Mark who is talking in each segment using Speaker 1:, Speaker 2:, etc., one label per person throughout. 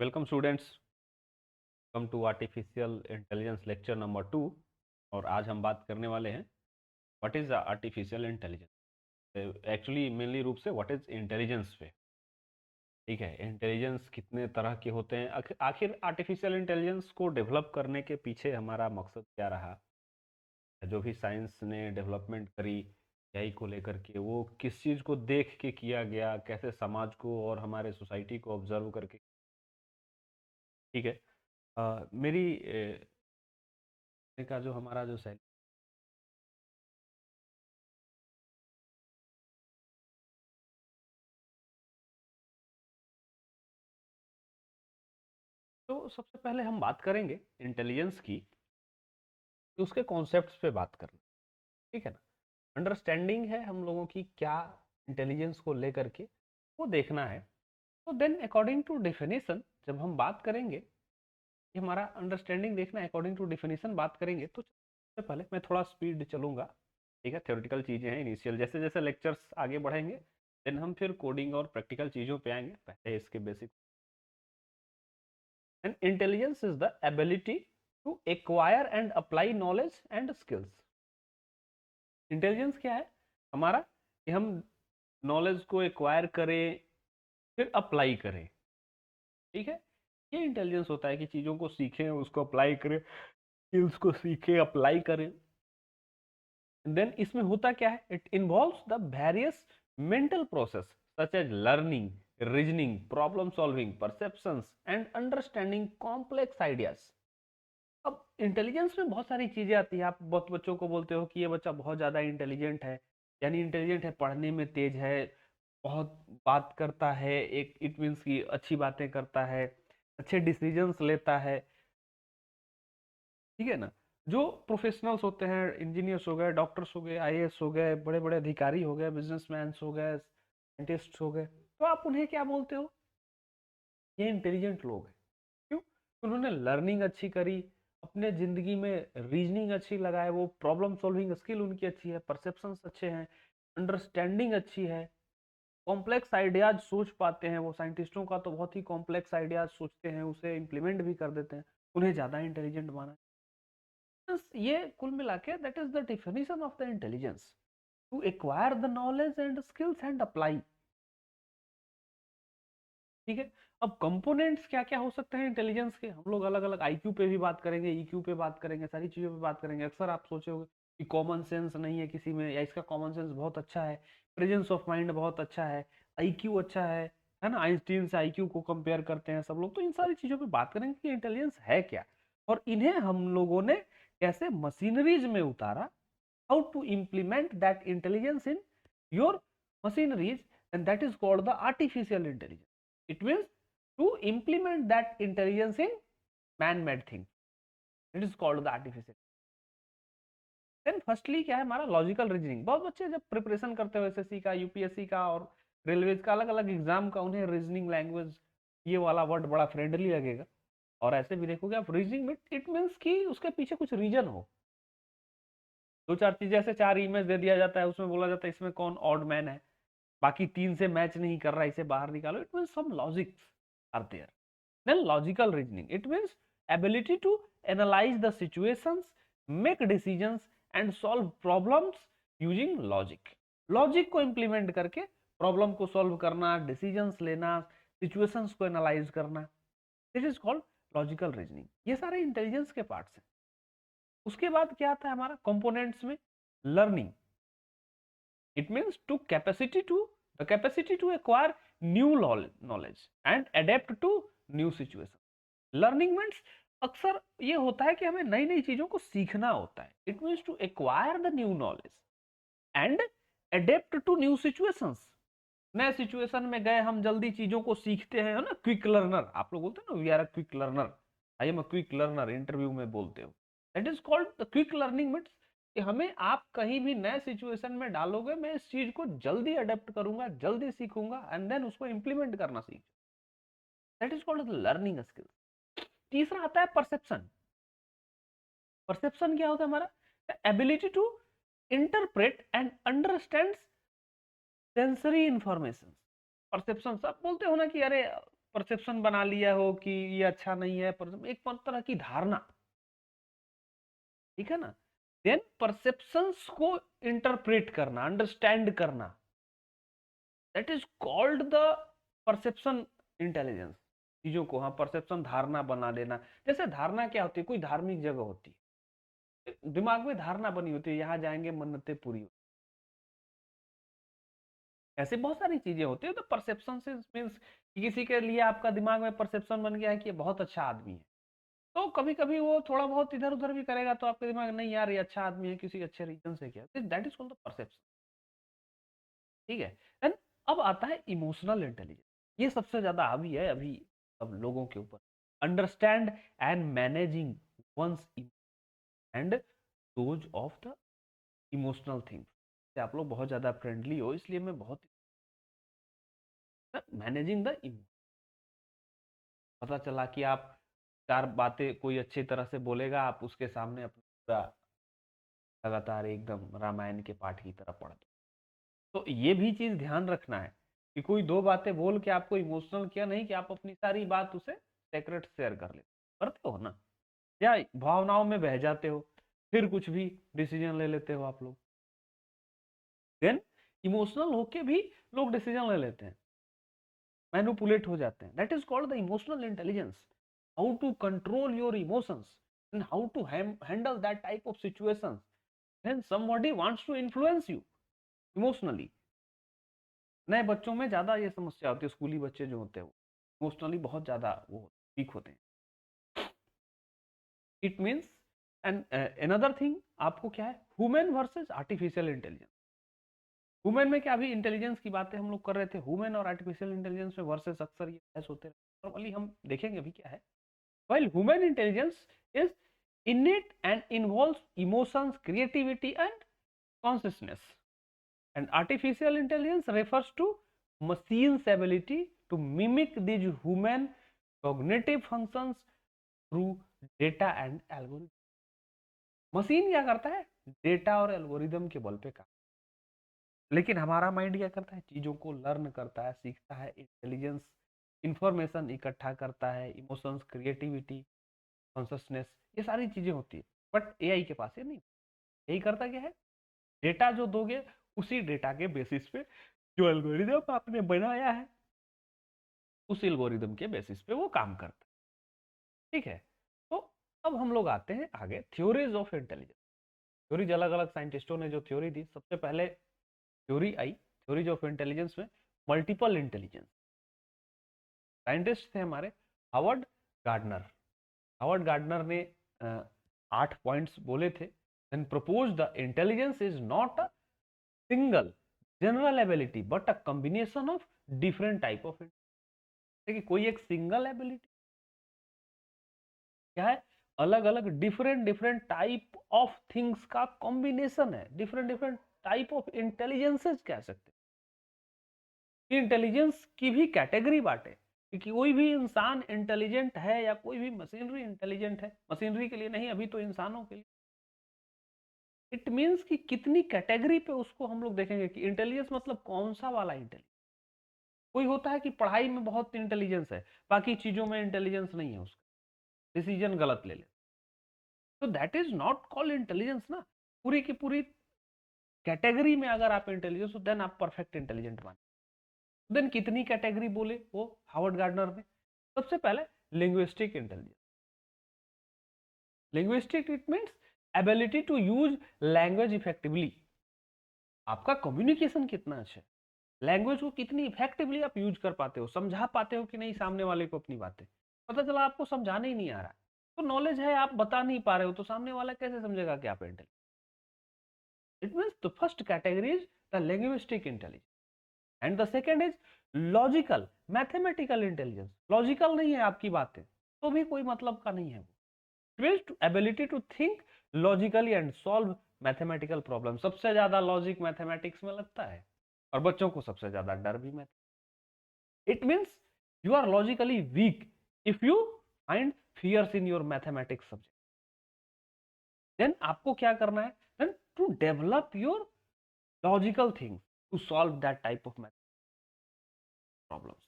Speaker 1: Welcome students, welcome to artificial intelligence lecture number 2। और आज हम बात करने वाले हैं what is artificial intelligence. Actually mainly रूप से व्हाट इज़ इंटेलिजेंस पे। ठीक है, इंटेलिजेंस कितने तरह के होते हैं, आखिर आर्टिफिशियल इंटेलिजेंस को डेवलप करने के पीछे हमारा मकसद क्या रहा। जो भी साइंस ने डेवलपमेंट करी यही को लेकर के, वो किस चीज़ को देख के किया गया, कैसे समाज को और हमारे सोसाइटी को ऑब्जर्व करके। ठीक है। मेरी का जो हमारा जो तो सबसे पहले हम बात करेंगे इंटेलिजेंस की, कि उसके कॉन्सेप्ट्स पे बात करना। ठीक है ना। अंडरस्टैंडिंग है हम लोगों की क्या इंटेलिजेंस को लेकर के, वो देखना है। तो देन अकॉर्डिंग टू डेफिनेशन जब हम बात करेंगे, कि हमारा अंडरस्टैंडिंग देखना है, अकॉर्डिंग टू डेफिनेशन बात करेंगे, तो सबसे पहले मैं थोड़ा स्पीड चलूंगा। ठीक है, थ्योरेटिकल चीज़ें हैं इनिशियल, जैसे जैसे लेक्चर्स आगे बढ़ेंगे देन हम फिर कोडिंग और प्रैक्टिकल चीज़ों पे आएंगे। पहले इसके basic. And intelligence is the ability to acquire and apply knowledge and skills. Intelligence क्या है हमारा, कि हम नॉलेज को एक्वायर करें फिर अप्लाई करें। ठीक है, ये इंटेलिजेंस होता है कि चीज़ों को सीखें, उसको अप्लाई करें, स्किल्स को सीखें, अप्लाई करें। देन इसमें होता क्या है, it involves the various mental process such as learning, reasoning, problem solving, perceptions and understanding complex ideas. अब इंटेलिजेंस में बहुत सारी चीजें आती है। आप बहुत बच्चों को बोलते हो कि ये बच्चा बहुत ज्यादा इंटेलिजेंट है, यानी इंटेलिजेंट है, पढ़ने में तेज है, बहुत बात करता है, एक इट मीन्स की अच्छी बातें करता है, अच्छे डिसीजंस लेता है। ठीक है ना। जो प्रोफेशनल्स होते हैं, इंजीनियर्स हो गए, डॉक्टर्स हो गए, आईएएस हो गए, बड़े बड़े अधिकारी हो गए, बिजनेसमैन हो गए, साइंटिस्ट हो गए, तो आप उन्हें क्या बोलते हो, ये इंटेलिजेंट लोग हैं। क्यों? उन्होंने लर्निंग अच्छी करी, अपने जिंदगी में रीजनिंग अच्छी लगाए, वो प्रॉब्लम सॉल्विंग स्किल उनकी अच्छी है, परसेप्शंस अच्छे हैं, अंडरस्टैंडिंग अच्छी है, कॉम्प्लेक्स आइडियाज सोच पाते हैं। वो साइंटिस्टों का तो बहुत ही कॉम्प्लेक्स आइडियाज सोचते हैं, उसे इम्प्लीमेंट भी कर देते हैं, उन्हें ज़्यादा इंटेलिजेंट माना। ये कुल मिला के that is the definition of the intelligence, to acquire the knowledge and skills and apply. ठीक है। अब कंपोनेंट्स क्या क्या हो सकते हैं इंटेलिजेंस के, हम लोग अलग अलग आईक्यू पे भी बात करेंगे, ईक्यू पे बात करेंगे, सारी चीजों पे बात करेंगे। अक्सर आप सोचे होंगे कि कॉमन सेंस नहीं है किसी में, या इसका कॉमन सेंस बहुत अच्छा है, प्रेजेंस ऑफ माइंड बहुत अच्छा है, आईक्यू अच्छा है ना। आइंस्टीन से आईक्यू को कंपेयर करते हैं सब लोग। तो इन सारी चीजों पे बात करेंगे कि इंटेलिजेंस है क्या, और इन्हें हम लोगों ने कैसे मशीनरीज में उतारा, how to implement that intelligence in your machineries, and that is called the artificial intelligence. It means to implement that intelligence in man-made thing. It is called the artificial. Then firstly क्या है हमारा logical reasoning. बहुत बच्चे जब preparation करते हो SSC का, UPSC का और रेलवेज का, अलग अलग एग्जाम का, उन्हें रीजनिंग लैंग्वेज, ये वाला वर्ड बड़ा फ्रेंडली लगेगा। और ऐसे भी देखोगे आप, रीजनिंग में इट मीन्स कि उसके पीछे कुछ रीजन हो। दो चार चीजें, ऐसे चार इमेज दे दिया जाता है, उसमें बोला जाता है इसमें कौन ऑड मैन है, बाकी तीन से मैच नहीं कर रहा, इसे बाहर निकालो। It means some logics are there. Then logical reasoning. It means ability to analyze the situations, make decisions and solve problems using logic. Logic को इंप्लीमेंट करके प्रॉब्लम को सॉल्व करना, डिसीजंस लेना, सिचुएशंस को एनालाइज करना, this is called logical reasoning. ये सारे intelligence के पार्ट्स हैं। उसके बाद क्या आता है हमारा कंपोनेंट्स में, learning. It means to capacity to the capacity to acquire new knowledge and adapt to new situation. Learning means अक्सर ये होता है कि हमें नई नई चीजों को सीखना होता है। It means to acquire the new knowledge and adapt to new situations. नए सिचुएशन में गए, हम जल्दी चीजों को सीखते हैं, है ना, क्विक लर्नर। आप लोग बोलते हैं ना, we are a quick learner, I am a quick learner, interview में बोलते हो। That is called the quick learning means कि हमें, आप कहीं भी नए सिचुएशन में डालोगे, मैं इस चीज को जल्दी अडेप्ट करूंगा, जल्दी सीखूंगा, एंड देन उसको इंप्लीमेंट करना सीख। That is called learning skill. तीसरा आता है परसेप्शन। परसेप्शन क्या होता है हमारा, ability to interpret and understand sensory information. Perception सब बोलते हो ना कि अरे परसेप्शन बना लिया हो कि ये अच्छा नहीं है, एक तरह की धारणा, ठीक है ना। देन परसेप्शंस को इंटरप्रेट करना, अंडरस्टैंड करना, that is called the perception intelligence. चीजों को, हाँ, परसेप्शन, धारणा बना देना। जैसे धारणा क्या होती है, कोई धार्मिक जगह होती है, दिमाग में धारणा बनी होती है, यहाँ जाएंगे मन्नतें पूरी होती है। ऐसे बहुत सारी चीजें होती है। तो परसेप्शन से मीन्स किसी के लिए आपका दिमाग में परसेप्शन बन गया है कि ये बहुत अच्छा आदमी है, तो कभी कभी वो थोड़ा बहुत इधर उधर भी करेगा, तो आपके दिमाग में, नहीं यार ये अच्छा आदमी है, किसी अच्छे रीजन से किया, that is called the perception, ठीक है। देन अब आता है इमोशनल इंटेलिजेंस। ये सबसे ज्यादा हावी है अभी अब लोगों के ऊपर। Understand and managing ones and those of the emotional things. आप लोग बहुत ज्यादा फ्रेंडली हो, इसलिए मैं बहुत मैनेजिंग द इमोशन। पता चला कि आप चार बातें कोई अच्छी तरह से बोलेगा, आप उसके सामने अपना पूरा लगातार एकदम रामायण के पाठ की तरह पढ़ दो। तो ये भी चीज ध्यान रखना है कि कोई दो बातें बोल के आपको इमोशनल किया, नहीं कि आप अपनी सारी बात उसे सेक्रेट शेयर कर लेते, करते हो ना, या भावनाओं में बह जाते हो, फिर कुछ भी डिसीजन ले लेते हो आप लोग। देन इमोशनल होके भी लोग डिसीजन ले लेते हैं, मैनिपुलेट हो जाते हैं। That is called the emotional intelligence. How to control your emotions and how to handle that type of situations when somebody wants to influence you emotionally. नए बच्चों में ज्यादा ये समस्या होती है, स्कूली बच्चे जो होते हैं वो इमोशनली बहुत ज्यादा वो वीक होते हैं। It means and another thing, आपको क्या है, human versus artificial intelligence. Human में क्या, अभी इंटेलिजेंस की बातें हम लोग कर रहे थे, ह्यूमन और आर्टिफिशियल इंटेलिजेंस में वर्सेस अक्सर ये बहस होते हैं। नॉर्मली हम देखेंगे अभी क्या है। While human intelligence is innate and involves emotions, creativity and consciousness, and artificial intelligence refers to machine's ability to mimic these human cognitive functions through data and algorithm। Machine क्या करता है, डेटा और algorithm के बल पे काम, लेकिन हमारा माइंड क्या करता है, चीजों को लर्न करता है, सीखता है, इंटेलिजेंस, इंफॉर्मेशन इकट्ठा करता है, इमोशंस, क्रिएटिविटी, कॉन्शियसनेस, ये सारी चीजें होती है। बट एआई के पास ये नहीं। यही करता क्या है, डेटा जो दोगे, उसी डेटा के बेसिस पे जो एल्गोरिदम आपने बनाया है, उस एल्गोरिदम के बेसिस पे वो काम करता है, ठीक है। तो अब हम लोग आते हैं आगे, थ्योरीज ऑफ इंटेलिजेंस। थ्योरीज, अलग अलग साइंटिस्टों ने जो थ्योरी दी, सबसे पहले theory I theories of intelligence में, मल्टीपल इंटेलिजेंस। साइंटिस्ट थे हमारे हावर्ड गार्डनर। हावर्ड गार्डनर ने 8 पॉइंट्स बोले थे। Then propose the intelligence is not a single general ability but a combination of different type of. देखिए, कोई एक सिंगल एबिलिटी क्या है, अलग अलग different different type of things का कॉम्बिनेशन है, different different type of intelligences कह सकते हैं। इंटेलिजेंस की भी कैटेगरी बांटे कि कोई भी इंसान इंटेलिजेंट है या कोई भी मशीनरी इंटेलिजेंट है। मशीनरी के लिए नहीं, अभी तो इंसानों के लिए। इट मींस कि कितनी कैटेगरी पे उसको हम लोग देखेंगे कि इंटेलिजेंस मतलब कौन सा वाला इंटेलिजेंस। कोई होता है कि पढ़ाई में बहुत इंटेलिजेंस है, बाकी चीजों में इंटेलिजेंस नहीं है, उसका डिसीजन गलत ले ले, तो that is not called intelligence ना। पूरी की पूरी कैटेगरी में अगर आप इंटेलिजेंस हो, देन आप परफेक्ट इंटेलिजेंट माने। देन कितनी कैटेगरी बोले वो हावर्ड गार्डनर ने। सबसे पहले linguistic intelligence. Linguistic it means ability to use language effectively. आपका कम्युनिकेशन कितना अच्छा है, लैंग्वेज को कितनी इफेक्टिवली आप यूज कर पाते हो, समझा पाते हो कि नहीं सामने वाले को अपनी बातें। पता चला आपको समझाने ही नहीं आ रहा है, तो नॉलेज है, आप बता नहीं पा रहे हो, तो सामने वाला कैसे समझेगा कि आप intelligent. It means the first category is the linguistic intelligence, and the second is logical mathematical intelligence. Logical नहीं है आपकी बातें, तो भी कोई मतलब का नहीं है वो। It ability to think logically and solve mathematical problem. सबसे ज्यादा लॉजिक मैथमेटिक्स में लगता है, और बच्चों को सबसे ज्यादा डर भी math. It means you are logically weak if you find fears in your mathematics subject। then आपको क्या करना है, then to develop your logical things to solve that type of math problems।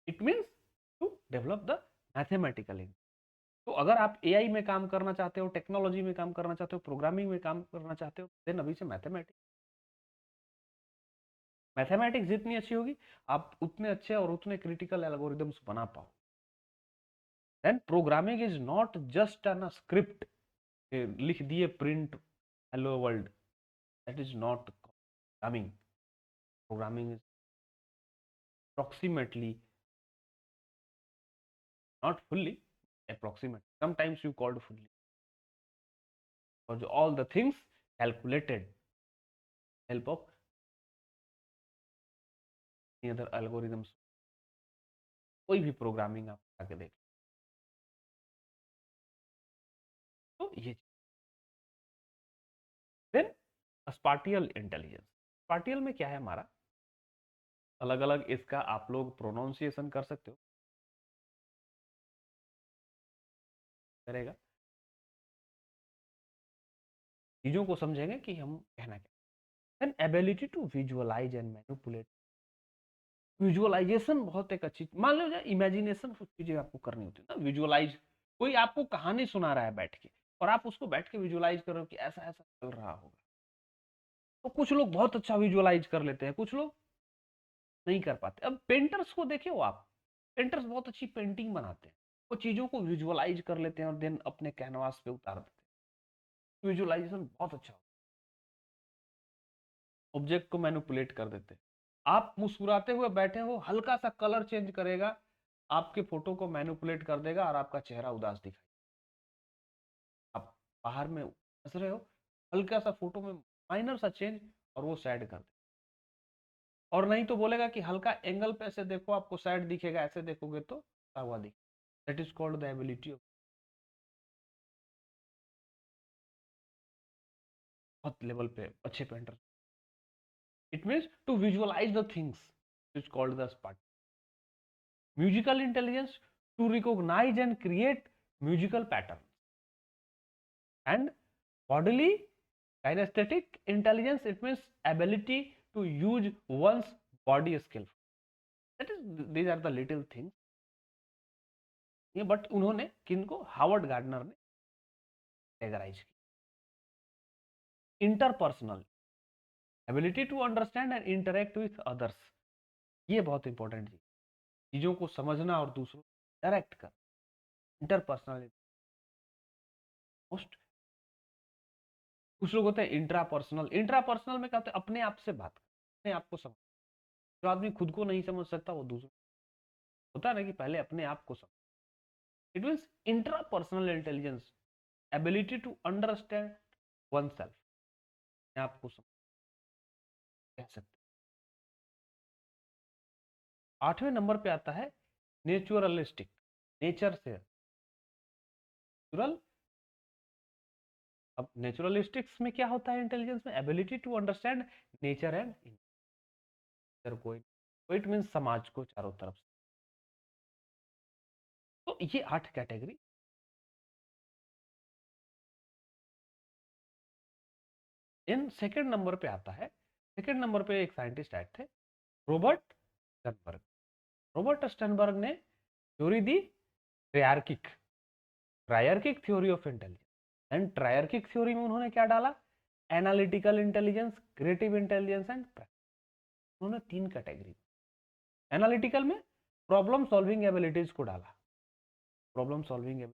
Speaker 1: It means to develop the mathematical intelligence. तो अगर आप AI में काम करना चाहते हो, टेक्नोलॉजी में काम करना चाहते हो, प्रोग्रामिंग में काम करना चाहते हो, देन अभी से मैथमेटिक्स जितनी अच्छी होगी, आप उतने अच्छे और उतने क्रिटिकल एल्गोरिदम्स बना पाओ। Then programming is not just an script, लिख दिए print hello world, that is not programming. Programming is approximately, not fully, approximate, sometimes you called fully, because all the things calculated help of any other algorithms। कोई भी programming आप आके देख, तो ये then स्पाटियल intelligence. स्पाटियल में क्या है हमारा, अलग अलग इसका आप लोग प्रोनाउंसिएशन कर सकते हो, करेगा, चीजों को समझेंगे कि हम कहना क्या। Then ability to visualize and manipulate. Visualization बहुत एक अच्छी, मान लो इमेजिनेशन कुछ चीजें आपको करनी होती है ना, विजुअलाइज, कोई आपको कहानी सुना रहा है बैठ के, और आप उसको बैठ के विजुअलाइज करो कि ऐसा ऐसा चल रहा होगा, तो कुछ लोग बहुत अच्छा विजुअलाइज कर लेते हैं, कुछ लोग नहीं कर पाते। अब पेंटर्स को देखे हो आप, पेंटर्स बहुत अच्छी पेंटिंग बनाते हैं, वो चीजों को विजुअलाइज कर लेते हैं और देन अपने कैनवास पे उतार देते हैं, विजुअलाइजेशन बहुत अच्छा, ऑब्जेक्ट को मैनिपुलेट कर देते हैं। आप मुस्कुराते हुए बैठे हो, हल्का सा कलर चेंज करेगा, आपके फोटो को मैनिपुलेट कर देगा और आपका चेहरा उदास दिखाई, आप बाहर में हंस रहे हो, हल्का सा फोटो में माइनर सा चेंज और वो सैड कर दे, और नहीं तो बोलेगा कि हल्का एंगल पे ऐसे देखो आपको सैड दिखेगा, ऐसे देखोगे तो हुआ दिखेगा। That is called the ability of, बहुत लेवल पे अच्छे painter. It means to visualise the things, is called the spatial. Musical intelligence, to recognise and create musical pattern. And bodily kinesthetic intelligence, it means ability to use one's body skill, that is, these are the little things ये, but उन्होंने किनको, Howard Gardner ने categorize की। Interpersonal ability to understand and interact with others, ये बहुत important चीज, चीजों को समझना और दूसरों डायरेक्ट कर, इंटरपर्सनल मोस्ट। कुछ लोग होते हैं इंट्रापर्सनल, इंट्रापर्सनल में क्या होता है, अपने आप से बात, अपने आप को समझ, जो आदमी खुद को नहीं समझ सकता वो दूसरों, होता है ना कि पहले अपने आप को समझ। It means intrapersonal intelligence, ability to understand oneself, आपको समझ कह सकते। आठवें नंबर पे आता है नेचुरलिस्टिक, नेचर से नेचुरल। अब नेचुरलिस्टिक्स में क्या होता है, इंटेलिजेंस में ability to understand nature and nature को, इट मीन्स समाज को चारों तरफ से। तो ये 8 कैटेगरी। इन सेकंड नंबर पे आता है, सेकंड नंबर पे एक साइंटिस्ट आए थे, रॉबर्ट स्टर्नबर्ग। रॉबर्ट स्टर्नबर्ग ने थ्योरी दी triarchic, triarchic theory of intelligence. And triarchic theory में उन्होंने क्या डाला, analytical intelligence, creative intelligence and practice. उन्होंने 3 कैटेगरी। एनालिटिकल में प्रॉब्लम सॉल्विंग एबिलिटीज को डाला, प्रॉब्लम सॉल्विंग,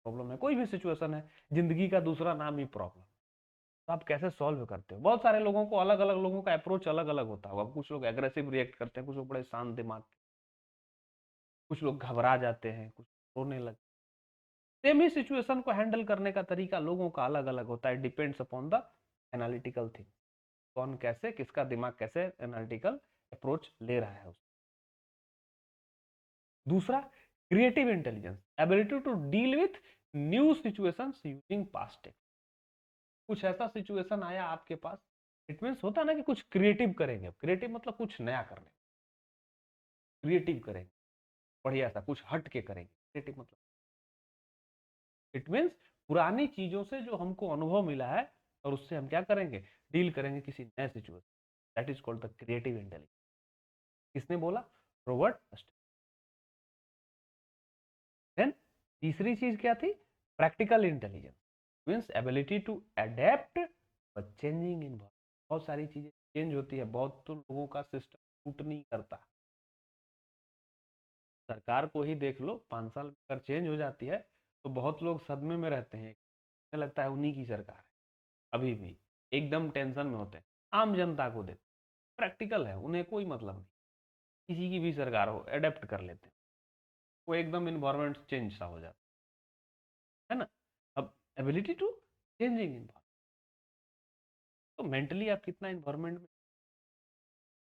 Speaker 1: प्रॉब्लम है कोई भी सिचुएशन है, जिंदगी का दूसरा नाम ही प्रॉब्लम, तो आप कैसे सॉल्व करते हो। बहुत सारे लोगों को, अलग अलग लोगों का अप्रोच अलग अलग होता होगा, कुछ लोग एग्रेसिव रिएक्ट करते हैं, कुछ लोग बड़े शांत दिमाग, कुछ लोग घबरा जाते हैं, कुछ रोने लगते। सेम ही सिचुएशन को हैंडल करने का तरीका लोगों का अलग अलग होता है, depends upon the analytical thing, कौन कैसे, किसका दिमाग कैसे एनालिटिकल अप्रोच ले रहा है। दूसरा creative intelligence, ability to deal with new situations using past technique. कुछ ऐसा सिचुएशन आया आपके पास, इट मीन्स होता है ना कि कुछ क्रिएटिव करेंगे, क्रिएटिव मतलब कुछ नया करने, क्रिएटिव करेंगे, बढ़िया सा कुछ हट के करेंगे, क्रिएटिव मतलब इट मीन्स पुरानी चीजों से जो हमको अनुभव मिला है और उससे हम क्या करेंगे, डील करेंगे किसी नए situation, that is called the creative intelligence. किसने बोला, इंट्रोवर्ट। देन तीसरी चीज क्या थी? Practical intelligence, means ability to adapt changing in. बहुत सारी चीजें चेंज होती है, बहुत तो लोगों का सिस्टम सूट नहीं करता। सरकार को ही देख लो, 5 साल में अगर चेंज हो जाती है तो बहुत लोग सदमे में रहते हैं, उन्हें लगता है उन्हीं की सरकार है। अभी भी एकदम टेंशन में होते हैं, आम जनता को देते, प्रैक्टिकल है, उन्हें कोई मतलब नहीं, किसी की भी सरकार हो अडेप्ट कर लेते हैं, वो एकदम इन्वायरमेंट चेंज सा हो जाता है ना। अब एबिलिटी टू चेंजिंग इन्वायरमेंट, तो मेंटली आप कितना इन्वायरमेंट में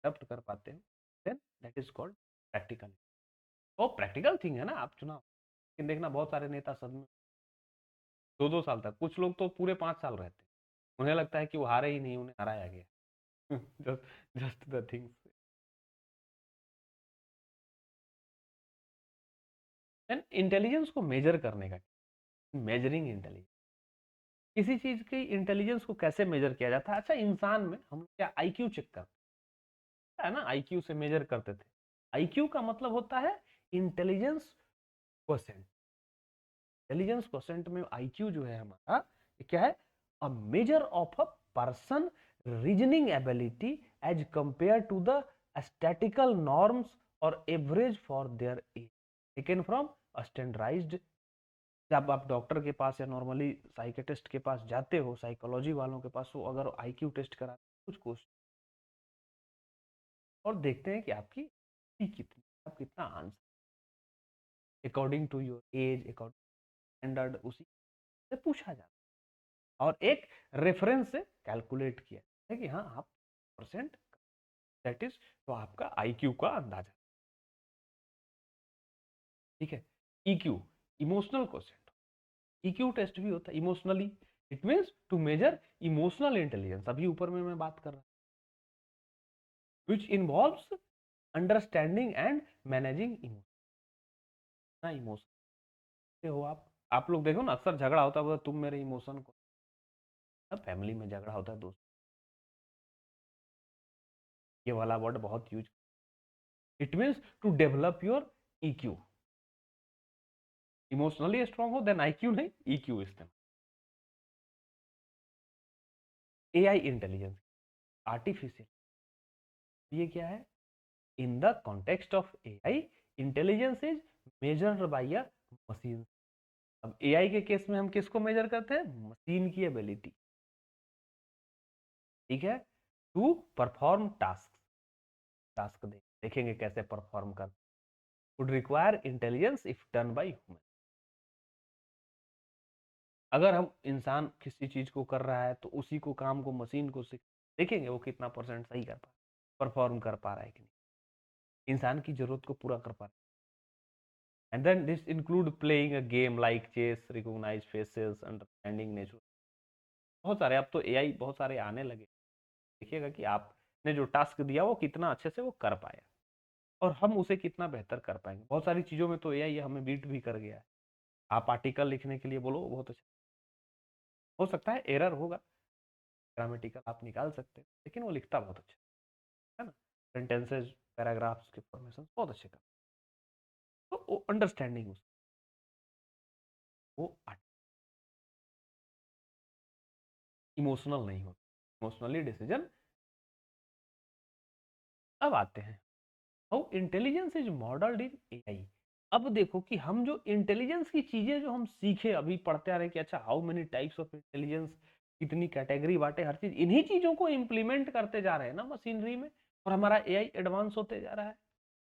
Speaker 1: अडेप्ट कर पाते हैं, then that is called practical. वो प्रैक्टिकल थिंग है ना। आप चुनाव लेकिन देखना, बहुत सारे नेता सदमे में 2-2 साल तक, कुछ लोग तो पूरे 5 साल रहते हैं, उन्हें लगता है कि वो हारे ही नहीं, उन्हें हराया गया। Just just the things. Then intelligence को मेजर करने का, मेजरिंग इंटेलिजेंस, किसी चीज की इंटेलिजेंस को कैसे मेजर किया जाता है? अच्छा, इंसान में हम क्या आईक्यू चेक करते हैं ना, आईक्यू से मेजर करते थे। आईक्यू का मतलब होता है इंटेलिजेंस क्वोशेंट। इंटेलिजेंस क्वोशेंट में आईक्यू जो है हमारा, ये क्या है? A measure of a person reasoning ability as compared to the statistical norms और average for their age, taken from standardised. जब आप डॉक्टर के पास या नॉर्मली साइकेटिस्ट के पास जाते हो, साइकोलॉजी वालों के पास, वो अगर आईक्यू टेस्ट कराते हैं कुछ क्वेश्चन और देखते हैं कि आपकी कितनी, आप कितना answer according to your age, according standard, उसी से पूछा जाता है और एक रेफरेंस से कैलकुलेट किया है कि हाँ आप परसेंट, दैट इज, तो आपका आईक्यू का अंदाजा। ठीक है। EQ, emotional question, EQ test भी होता है emotionally, it means to measure emotional intelligence, अभी ऊपर में मैं बात कर रहा हूं, which involves understanding and managing emotion. Emotion से हो आप लोग देखो ना, अक्सर झगड़ा होता है, तुम मेरे इमोशन को, फैमिली में झगड़ा होता है, दोस्त, ये वाला वर्ड बहुत use, it means to develop your EQ. Emotionally strong हो देन आईक्यू नहीं, ईक्यू इस्तेमाल। एआई इंटेलिजेंस, आर्टिफिशियल, ये क्या है? In the context of AI, intelligence is measured by a machine. अब एआई के केस में हम किसको मेजर करते हैं? मशीन की एबिलिटी, ठीक है, टू परफॉर्म टास्क। टास्क देखेंगे कैसे परफॉर्म कर, would require intelligence if done by human. अगर हम इंसान किसी चीज को कर रहा है तो उसी को काम को मशीन को देखेंगे वो कितना परसेंट सही कर पा, परफॉर्म कर पा रहा है कि नहीं, इंसान की जरूरत को पूरा कर पा रहा है। And then this include playing a game like chess, recognize faces, understanding natural. बहुत सारे, अब तो एआई बहुत सारे आने लगे, देखिएगा कि आपने जो टास्क दिया वो कितना अच्छे से वो कर पाया और हम उसे कितना बेहतर कर पाएंगे। बहुत सारी चीजों में तो एआई हमें बीट भी कर गया है। आप आर्टिकल लिखने के लिए बोलो, बहुत अच्छा, हो सकता है एरर होगा, ग्रामेटिकल आप निकाल सकते हैं, लेकिन वो लिखता बहुत अच्छा है ना, सेंटेंसेज, पैराग्राफ्स के फॉर्मेशन बहुत अच्छे कर, तो वो अंडरस्टैंडिंग, वो इमोशनल नहीं होता, इमोशनली डिसीजन। अब आते हैं how intelligence is modelled in AI. अब देखो कि हम जो इंटेलिजेंस की चीजें जो हम सीखे, अभी पढ़ते आ रहे हैं कि अच्छा how many types of intelligence, कितनी कैटेगरी बांटे, हर चीज, इन्हीं चीजों को इम्प्लीमेंट करते जा रहे हैं ना मशीनरी में, और हमारा एआई एडवांस होते जा रहा है।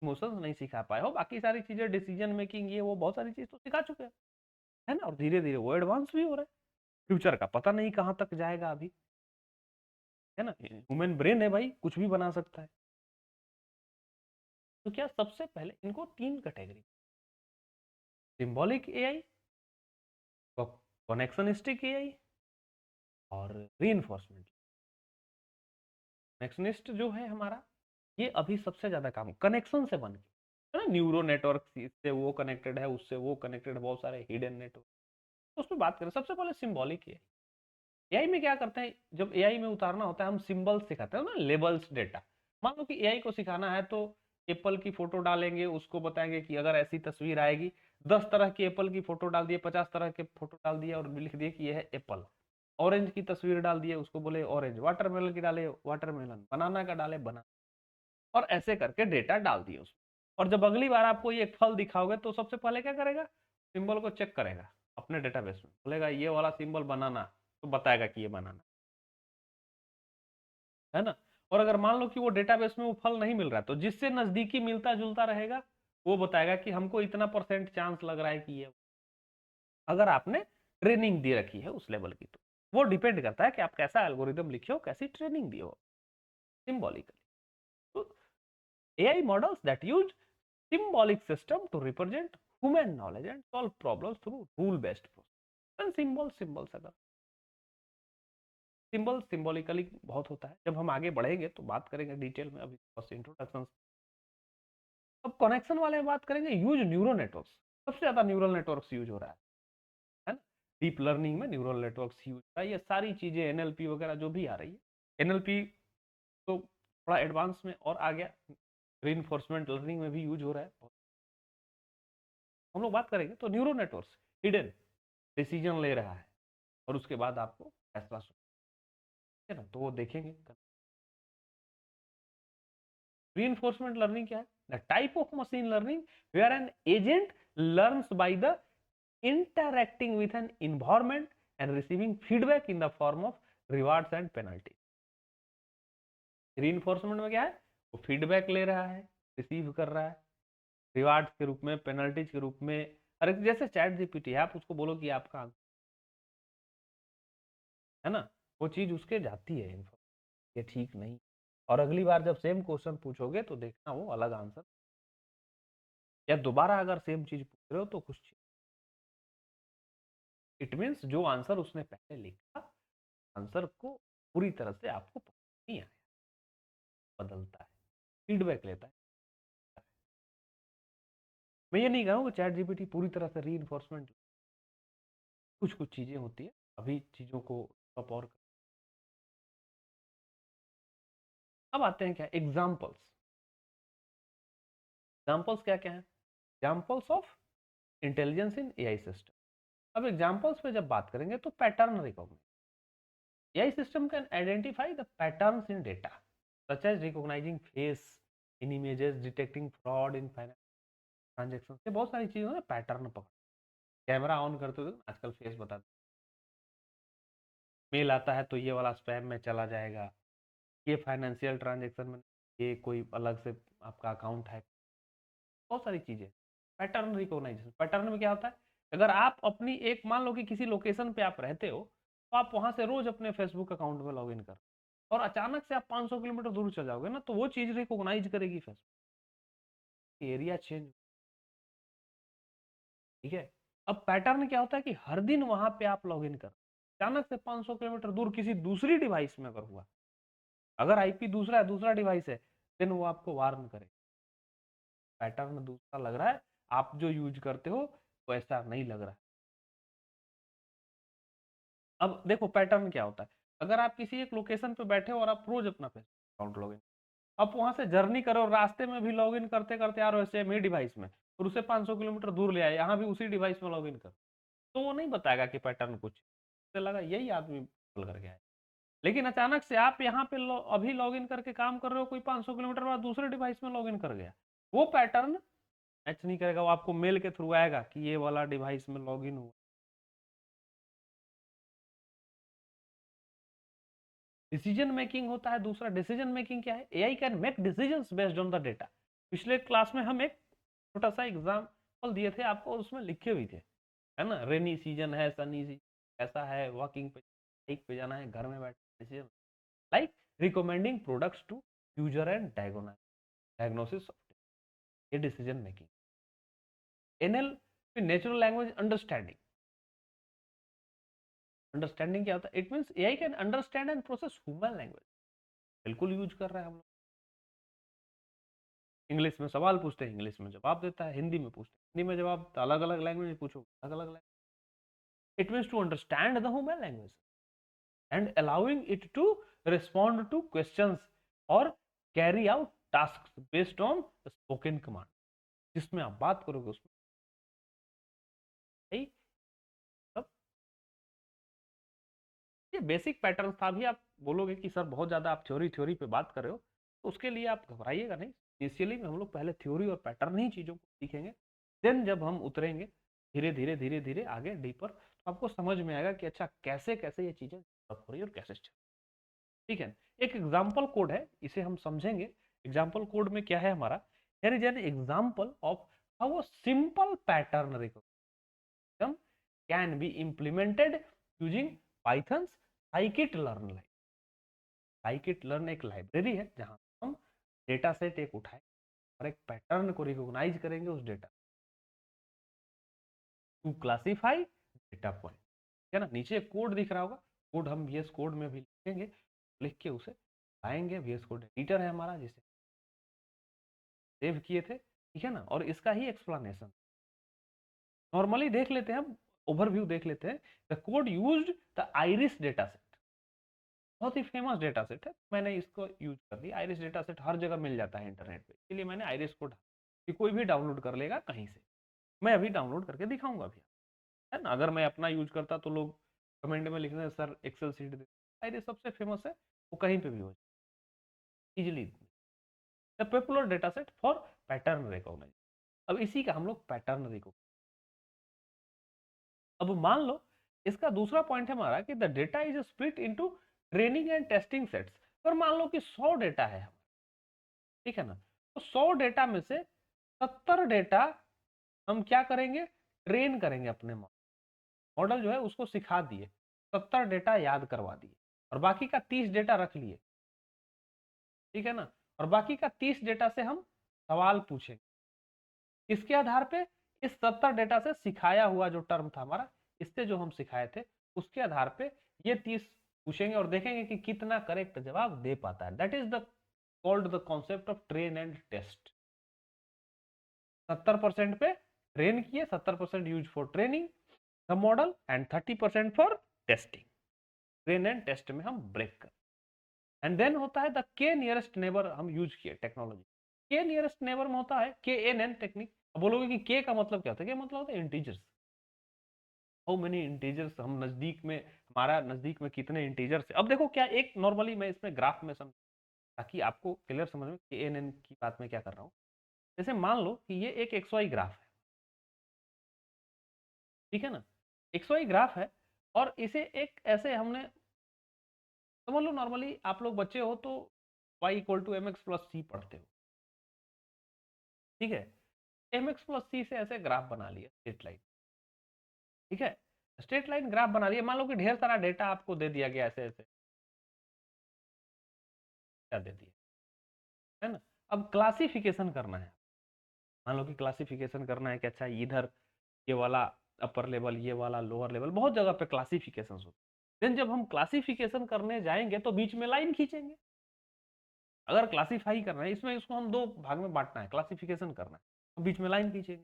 Speaker 1: इमोशंस नहीं सिखा पाए हो, बाकी सारी चीजें, डिसीजन मेकिंग, ये वो बहुत सारी चीज तो सिखा चुके हैं, है ना, और धीरे धीरे वो एडवांस भी हो रहा है। फ्यूचर का पता नहीं कहाँ तक जाएगा अभी, है ना, ह्यूमन ब्रेन है भाई, कुछ भी बना सकता है। तो क्या, सबसे पहले इनको 3 कैटेगरी, सिंबॉलिक एआई, कनेक्शनिस्टिक एआई और रीइंफोर्समेंट। कनेक्शनिस्ट जो है हमारा, ये अभी सबसे ज्यादा काम कनेक्शन से बन के, है ना, न्यूरो नेटवर्क, इससे वो कनेक्टेड है, उससे वो कनेक्टेड, बहुत सारे हिडन नेटवर्क, तो उस पर बात करें। सबसे पहले सिंबॉलिक एआई। एआई में क्या करते हैं, जब एआई में उतारना होता है, हम सिंबल्स सिखाते हैं ना, लेबल्स, डेटा। मान लो कि एआई को सिखाना है तो एप्पल की फोटो डालेंगे, उसको बताएंगे कि अगर ऐसी तस्वीर आएगी, 10 तरह की एप्पल की फोटो डाल दिए, 50 तरह के फोटो डाल दिए और लिख दिए कि यह है एप्पल। ऑरेंज की तस्वीर डाल दिए, उसको बोले ऑरेंज, वाटरमेलन की डाले वाटरमेलन, बनाना का डाले बनाना, और ऐसे करके डेटा डाल दिए उसमें। और जब अगली बार आपको ये फल दिखाओगे तो सबसे पहले क्या करेगा, सिंबल को चेक करेगा अपने डेटाबेस में, बोलेगा ये वाला सिंबल बनाना, तो बताएगा कि ये बनाना है ना। और अगर मान लो कि वो डेटाबेस में वो फल नहीं मिल रहा है, तो जिससे नजदीकी मिलता जुलता रहेगा वो बताएगा कि हमको इतना परसेंट चांस लग रहा है कि ये, अगर आपने ट्रेनिंग दे रखी है उस लेवल की। तो वो डिपेंड करता है कि आप कैसा एल्गोरिदम लिखे हो, कैसी ट्रेनिंग दी हो सिंबॉलिकली। तो AI models that use symbolic system to represent human knowledge and solve problems through rule based process। and symbols अगर सिंबल सिंबॉलिकली बहुत होता है, जब हम आगे बढ़ेंगे तो बात करेंगे डिटेल में, अभी बस इंट्रोडक्शन। अब कनेक्शन वाले में बात करेंगे, यूज न्यूरल नेटवर्क्स। सबसे ज्यादा न्यूरल नेटवर्क्स यूज हो रहा है ना। डीप लर्निंग में न्यूरल नेटवर्क्स यूज हो रहा है, ये सारी चीजें एनएलपी वगैरह जो भी आ रही है। एनएलपी तो थोड़ा एडवांस में और आ गया, रीइंफोर्समेंट लर्निंग में भी यूज हो रहा है। हम लोग बात करेंगे तो न्यूरल नेटवर्क्स हिडन डिसीजन ले रहा है और उसके बाद आपको फैसला है ना, तो वो देखेंगे। reinforcement learning क्या है, the type of machine learning where an agent learns by the interacting with an environment and receiving feedback in the form of rewards and penalty। reinforcement में क्या है, वो फीडबैक ले रहा है, रिसीव कर रहा है रिवार्ड्स के रूप में, पेनल्टीज के रूप में। अरे जैसे चैट जीपीटी है, आप उसको बोलो कि आपका आंसर है ना, वो चीज उसके जाती है ये ठीक नहीं, और अगली बार जब सेम क्वेश्चन पूछोगे तो देखना वो अलग आंसर, या दोबारा अगर सेम चीज पूछ रहे हो तो कुछ, इट मीन्स जो आंसर उसने पहले लिखा, आंसर को पूरी तरह से आपको नहीं आया, बदलता है, फीडबैक लेता है। मैं ये नहीं कहूँगा चैट जीपीटी पूरी तरह से रीइंफोर्समेंट, कुछ कुछ चीजें होती है, अभी चीजों को और। अब आते हैं क्या एग्जाम्पल्स, एग्जाम्पल्स क्या क्या है, examples of intelligence in AI system. अब एग्जाम्पल्स पे जब बात करेंगे तो pattern recognition, AI system can identify the patterns in data such as recognizing face in images, detecting fraud in finance transaction, से बहुत सारी चीजों में पैटर्न पकड़, कैमरा ऑन करते हो आजकल फेस बता, मेल आता है तो ये वाला स्पैम में चला जाएगा, ये फाइनेंशियल ट्रांजेक्शन में, ये कोई अलग से आपका अकाउंट है, बहुत सारी चीजें। पैटर्न रिकॉग्नाइजेशन, पैटर्न में क्या होता है, अगर आप अपनी एक मान लो कि किसी लोकेशन पे आप रहते हो, तो आप वहां से रोज अपने फेसबुक अकाउंट में लॉग इन कर, और अचानक से आप 500 किलोमीटर दूर चल जाओगे ना, तो वो चीज रिकॉग्नाइज करेगी फेसबुक, एरिया चेंज, ठीक है। अब पैटर्न क्या होता है कि हर दिन वहां पे आप लॉग इन कर, अचानक से 500 किलोमीटर दूर किसी दूसरी डिवाइस में अगर हुआ, अगर आईपी दूसरा है, दूसरा डिवाइस है, देन वो आपको वार्न करे, पैटर्न दूसरा लग रहा है, आप जो यूज करते हो वैसा नहीं लग रहा है। अब देखो पैटर्न क्या होता है, अगर आप किसी एक लोकेशन पे बैठे हो और आप रोज अपना फेसबुक अकाउंट लॉग इन, आप वहां से जर्नी करो, रास्ते में भी लॉग इन करते करते आ रहे हो सेम ही डिवाइस में, और उसे 500 किलोमीटर दूर ले आए, यहाँ भी उसी डिवाइस में लॉग इन कर, तो वो नहीं बताएगा कि पैटर्न कुछ, उसे लगा यही आदमी कॉल करके आया। लेकिन अचानक से आप यहाँ पे अभी लॉग इन करके काम कर रहे हो, कोई 500 किलोमीटर बाद दूसरे डिवाइस में लॉग इन कर गया, वो पैटर्न मैच नहीं करेगा, वो आपको मेल के थ्रू आएगा कि ये वाला डिवाइस में लॉग इन हुआ। डिसीजन मेकिंग होता है दूसरा, डिसीजन मेकिंग क्या है, AI can make decisions based on the data. पिछले क्लास में हम एक छोटा सा एग्जांपल दिए थे आपको, उसमें लिखे भी थे, है ना, रेनी सीजन है, सनी सीजन ऐसा है, वॉकिंग पे हाइक पे जाना है, घर में बैठे decision, like recommending products to user and diagnosis, ये decision making. NL natural language understanding, understanding क्या होता है, it means AI can understand and process human language, बिल्कुल यूज कर रहा है हम लोग। इंग्लिश में सवाल पूछते हैं, इंग्लिश में जवाब देता है, हिंदी में पूछते हैं, हिंदी में जवाब, अलग अलग लैंग्वेज में पूछो अलग अलग language, it means to understand the human language and allowing it to respond to questions और carry out task based on spoken command, जिसमें आप बात करोगे उसमें भाई सब ये बेसिक पैटर्न था। भी आप बोलोगे कि सर बहुत ज्यादा आप थ्योरी थ्योरी पे बात कर रहे हो, तो उसके लिए आप घबराइएगा नहीं। इनिशियली में हम लोग पहले थ्योरी और पैटर्न ही चीजों को सीखेंगे, देन जब हम उतरेंगे धीरे धीरे धीरे धीरे आगे डीपर, तो आपको समझ में आएगा कि अच्छा कैसे कैसे ये चीजें हो रही है और कैसे चल। ठीक है, एक एग्जाम्पल कोड है, इसे हम समझेंगे। एग्जाम्पल कोड में क्या है हमारा, here is an example of how a simple pattern recognition can be implemented using Python's scikit-learn library। scikit-learn एक लाइब्रेरी है जहां हम डेटा सेट एक उठाए और एक पैटर्न को रिकॉग्नाइज करेंगे उस data to classify data point. है ना, नीचे कोड दिख रहा होगा, कोड हम VS कोड में भी लिखेंगे, लिख के उसे आएंगे। VS कोड एडिटर है हमारा जिसे सेव किए थे, ठीक है ना। और इसका ही एक्सप्लेनेशन नॉर्मली देख लेते हैं हम, ओवरव्यू देख लेते हैं। The code used the iris data set, बहुत ही फेमस डेटा सेट है, मैंने इसको यूज कर दिया। आइरिस डेटा सेट हर जगह मिल जाता है इंटरनेट पे, इसलिए मैंने आइरिस को कि कोई भी डाउनलोड कर लेगा कहीं से। मैं अभी डाउनलोड करके दिखाऊंगा अभी, है ना। अगर मैं अपना यूज करता तो लोग कमेंट में लिख रहे सर एक्सेल सीट दे। आइरिस सबसे फेमस है, वो कहीं पे भी हो जाए easily. The popular data set for pattern recognize. अब इसी का हम लोग पैटर्न रिकॉग्नाइज। अब मान लो इसका दूसरा पॉइंट है हमारा कि the data is split into training and testing sets. अगर मान लो कि 100 डेटा है, ठीक है ना, तो 100 डेटा में से 70 डेटा हम क्या करेंगे, ट्रेन करेंगे अपने मॉडल जो है उसको सिखा दिए, 70 डेटा याद करवा दिए, और बाकी का 30 डेटा रख लिए, ठीक है ना। और बाकी का 30 डेटा से हम सवाल पूछेंगे, इसके आधार पे इस 70 डेटा से सिखाया हुआ जो टर्म था हमारा, इससे जो हम सिखाए थे उसके आधार पे ये 30 पूछेंगे और देखेंगे कि कितना करेक्ट जवाब दे पाता है। That is the called the concept of train and test. 70% पे ट्रेन किए, 70% use for training the model and 30% for testing. Train and test में हम ब्रेक कर, एंड देन होता है द के नियरेस्ट नेबर हम यूज किए टेक्नोलॉजी। के नियरेस्ट नेबर में होता है KNN टेक्निक। अब बोलोगे कि के का मतलब क्या होता है, क्या मतलब होता है इंटीजर्स। हाउ मेनी इंटीजर्स, हम नजदीक में, हमारा नजदीक में कितने इंटीजर्स है। अब देखो क्या, एक नॉर्मली मैं इसमें ग्राफ में समझ, ताकि आपको क्लियर समझ में KNN की बात में क्या कर रहा हूँ। जैसे मान लो कि ये एक XY ग्राफ है, ठीक है ना, XY ग्राफ है, और इसे एक ऐसे हमने समझ लो, नॉर्मली आप लोग बच्चे हो तो y=mx+c पढ़ते हो, ठीक है। mx+c से ऐसे ग्राफ बना लिया स्ट्रेट लाइन, ठीक है। स्ट्रेट लाइन ग्राफ बना लिया, मान लो कि ढेर सारा डेटा आपको दे दिया गया, ऐसे ऐसे क्या दे दिया, है ना। अब क्लासिफिकेशन करना है, मान लो कि क्लासिफिकेशन करना है कि अच्छा इधर ये वाला अपर लेवल, ये वाला लोअर लेवल, बहुत जगह पे क्लासिफिकेशन होते हैं। देन जब हम क्लासिफिकेशन करने जाएंगे तो बीच में लाइन खींचेंगे। अगर क्लासिफाई करना है, इसमें इसको हम दो भाग में बांटना है, क्लासिफिकेशन करना है तो बीच में लाइन खींचेंगे।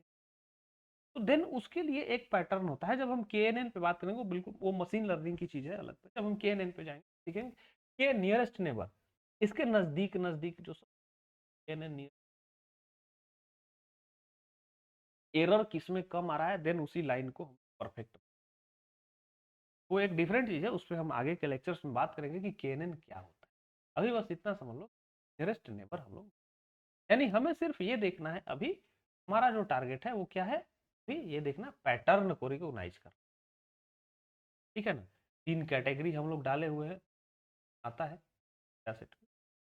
Speaker 1: तो देन उसके लिए एक पैटर्न होता है, जब हम KNN पे बात करेंगे वो बिल्कुल वो मशीन लर्निंग की चीज है अलग पे। जब हम KNN पे जाएंगे देखेंगे के नियरेस्ट नेबर, इसके नजदीक नजदीक जो KNN एरर किसमें कम आ रहा है, देन उसी लाइन को हम परफेक्ट। वो एक डिफरेंट चीज है, उस पर हम आगे के लेक्चर्स में बात करेंगे कि KNN क्या होता है। अभी बस इतना समझ लो, नियरेस्ट नेबर हम लोग, यानी हमें सिर्फ ये देखना है अभी, हमारा जो टारगेट है वो क्या है, अभी ये देखना पैटर्न को रिकॉग्नाइज कर, ठीक है ना। 3 कैटेगरी हम लोग डाले हुए हैं, आता है सेट,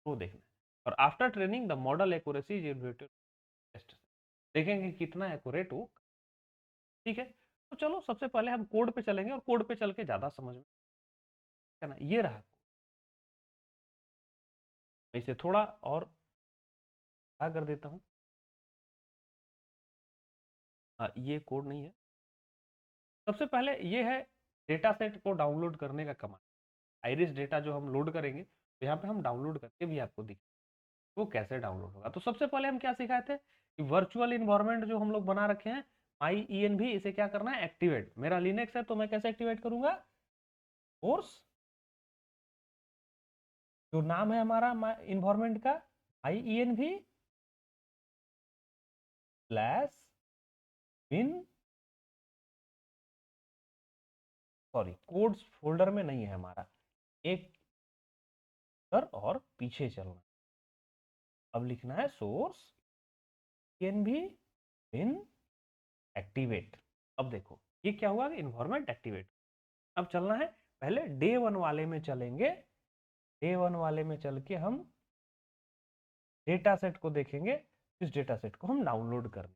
Speaker 1: वो देखना है। और after training the model accuracy is evaluated test, देखेंगे कितना एक्यूरेट वो, ठीक है। तो चलो सबसे पहले हम कोड पे चलेंगे, और कोड पे चल के ज्यादा समझ में, है ना। ये रहा, इसे थोड़ा और क्या कर देता हूँ, हाँ ये कोड नहीं है। सबसे पहले ये है डेटा सेट को डाउनलोड करने का कमांड। आइरिस डेटा जो हम लोड करेंगे, तो यहाँ पे हम डाउनलोड करके भी आपको दिख वो कैसे डाउनलोड होगा। तो सबसे पहले हम क्या सिखाए थे कि वर्चुअल इन्वायरमेंट जो हम लोग बना रखे हैं माई ENV, इसे क्या करना है, एक्टिवेट। मेरा लिनक्स है तो मैं कैसे एक्टिवेट करूंगा, फोर्स जो नाम है हमारा इन्वायरमेंट का
Speaker 2: IENV slash bin, sorry codes folder में नहीं है हमारा, एक कर और पीछे चलना। अब लिखना है सोर्स IENV बिन एक्टिवेट। अब देखो ये क्या हुआ, इन्वायरमेंट एक्टिवेट। अब चलना है, पहले डे 1 वाले में चलेंगे। डे 1 वाले में चल के हम डेटा सेट को देखेंगे, इस डेटा सेट को हम डाउनलोड करेंगे,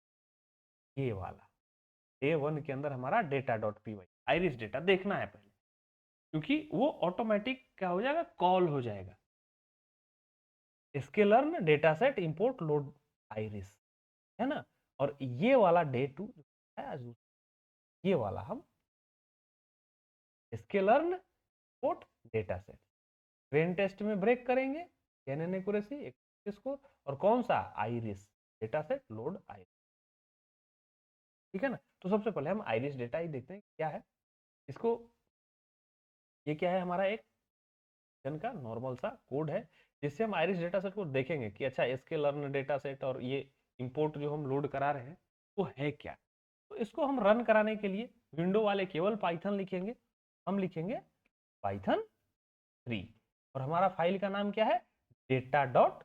Speaker 2: ये वाला डे 1 के अंदर हमारा data dot P Y iris data देखना है पहले, क्योंकि वो ऑटोमेटिक क्या हो जाएगा, कॉल हो जाएगा sklearn data set import load iris, है ना। और ये वाला डे 2 है, ये वाला हम sklearn import data set train test में ब्रेक करेंगे, कैनन एक्यूरेसी इसको, और कौन सा iris data set load iris, ठीक है ना। तो सबसे पहले हम आइरिस डेटा ही देखते हैं क्या है इसको। ये क्या है, हमारा एक का नॉर्मल सा कोड है, जिससे हम आइरिस डेटा सेट को देखेंगे कि अच्छा इसके लर्न डेटा सेट और ये इंपोर्ट जो हम लोड करा रहे हैं वो है क्या। तो इसको हम रन कराने के लिए विंडो वाले केवल पाइथन लिखेंगे, हम लिखेंगे पाइथन 3, और हमारा फाइल का नाम क्या है, डेटा डॉट,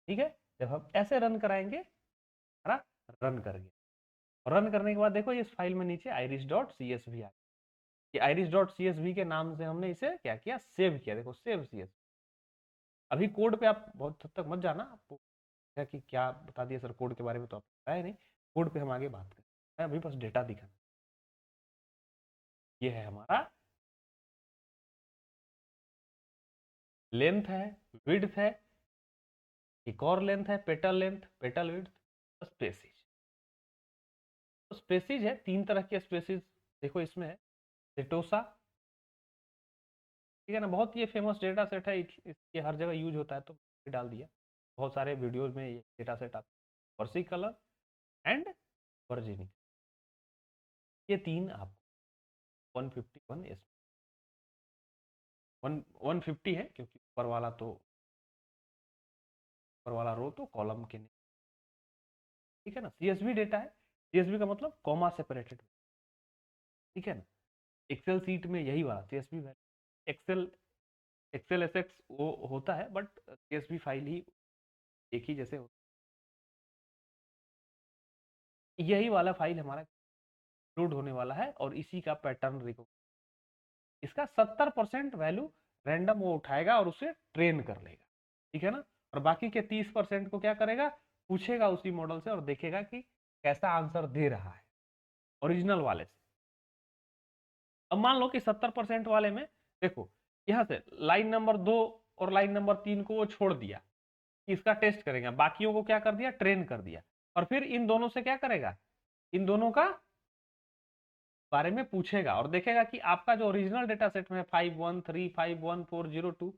Speaker 2: ठीक है। जब हम ऐसे रन कराएंगे, हमारा रन कर गया, और रन करने के बाद देखो इस फाइल में नीचे iris डॉट csv आ, ये iris डॉट csv के नाम से हमने इसे क्या किया, सेव किया। देखो सेव csv। अभी कोड पे आप बहुत हद तक मत जाना, आपको कि क्या बता दिया सर कोड के बारे में, तो आप बताया नहीं, कोड पे हम आगे बात करें, अभी बस डेटा दिखाना। ये है हमारा लेंथ है, विड्थ है, एक और लेंथ है petal length, petal width, species. तो स्पेसिज है, 3 तरह के स्पेसिज देखो इसमें है, सेटोसा, ठीक है ना, बहुत ये फेमस डेटा सेट है, ये हर जगह यूज होता है तो डाल दिया, बहुत सारे वीडियोज में ये डेटा सेट आता है। वर्सी कलर एंड वर्जिनी, ये 3 आपको 151 एस 150 है, क्योंकि ऊपर वाला रो तो कॉलम के नहीं, ठीक है ना। CSV डेटा है, CSV का मतलब कॉमा सेपरेटेड, ठीक है ना। एक्सेल सीट में यही वाला CSV वैल्यू, एक्सेल एसएक्स वो होता है, बट CSV फाइल ही एक ही जैसे होता है। यही वाला फाइल हमारा लोड होने वाला है, और इसी का पैटर्न रिको, इसका 70% वैल्यू रैंडम वो उठाएगा और उसे ट्रेन कर लेगा, ठीक है ना। और बाकी के 30% को क्या करेगा, पूछेगा उसी मॉडल से और देखेगा कि कैसा आंसर दे रहा है ओरिजिनल वाले से। अब मान लो कि 70% वाले में देखो, यहां से लाइन नंबर 2 और लाइन नंबर 3 को वो छोड़ दिया, इसका टेस्ट करेगा, बाकियों को क्या कर दिया, ट्रेन कर दिया, और फिर इन दोनों से क्या करेगा, इन दोनों का बारे में पूछेगा और देखेगा कि आपका जो ओरिजिनल डेटा सेट में 51351402,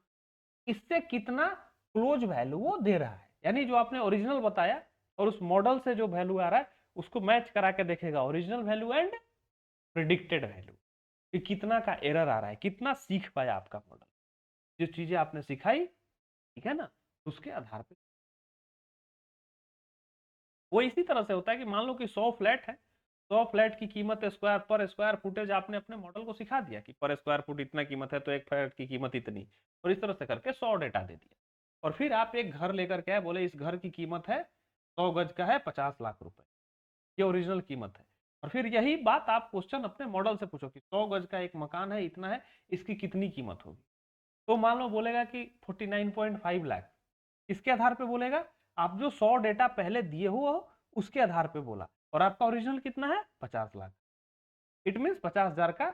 Speaker 2: इससे कितना क्लोज वैल्यू वो दे रहा है, यानी जो आपने ओरिजिनल बताया और उस मॉडल से जो वैल्यू आ रहा है उसको मैच करा के देखेगा, original value and predicted value, कि कितना का एरर आ रहा है, कितना सीख पाया आपका मॉडल, जो चीजें आपने सिखाई, ठीक है ना, उसके आधार पर। वो इसी तरह से होता है कि मान लो कि 100 फ्लैट है, 100 फ्लैट की कीमत स्क्वायर पर स्क्वायर फुटेज आपने अपने मॉडल को सिखा दिया कि पर स्क्वायर फुट इतना कीमत है तो एक फ्लैट की कीमत इतनी, और इस तरह से करके 100 डेटा दे दिया। और फिर आप एक घर लेकर के आए, बोले इस घर की कीमत है 100 गज का है 50 लाख रुपए, ये ओरिजिनल कीमत है। और फिर यही बात आप क्वेश्चन अपने मॉडल से पूछो कि 100 गज का एक मकान है, इतना है, इसकी कितनी कीमत होगी, तो मान लो बोलेगा कि 49.5 लाख, इसके आधार पे बोलेगा, आप जो 100 डेटा पहले दिए हो उसके आधार पे बोला, और आपका ओरिजिनल कितना है 50 लाख, इट मीन 50,000 का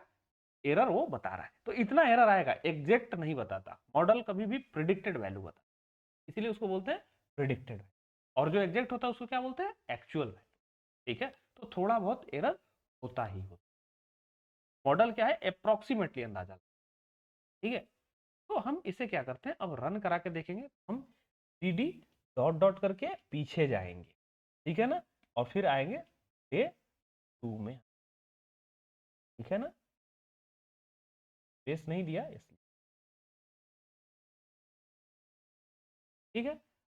Speaker 2: एरर वो बता रहा है। तो इतना एरर आएगा, एग्जैक्ट नहीं बताता मॉडल, कभी भी प्रिडिक्टेड वैल्यू बताता, इसीलिए उसको बोलते हैं प्रिडिक्टेड, और जो एग्जैक्ट होता है उसको क्या बोलते हैं, एक्चुअल वैल्यू, ठीक है। तो थोड़ा बहुत एरर होता ही होता, मॉडल क्या है, अप्रोक्सीमेटली अंदाजा, ठीक है। तो हम इसे क्या करते हैं, अब रन करा के देखेंगे, हम cd डॉट डॉट करके पीछे जाएंगे, ठीक है ना, और फिर आएंगे डे 2 में, ठीक है ना, स्पेस नहीं दिया इसलिए, ठीक है।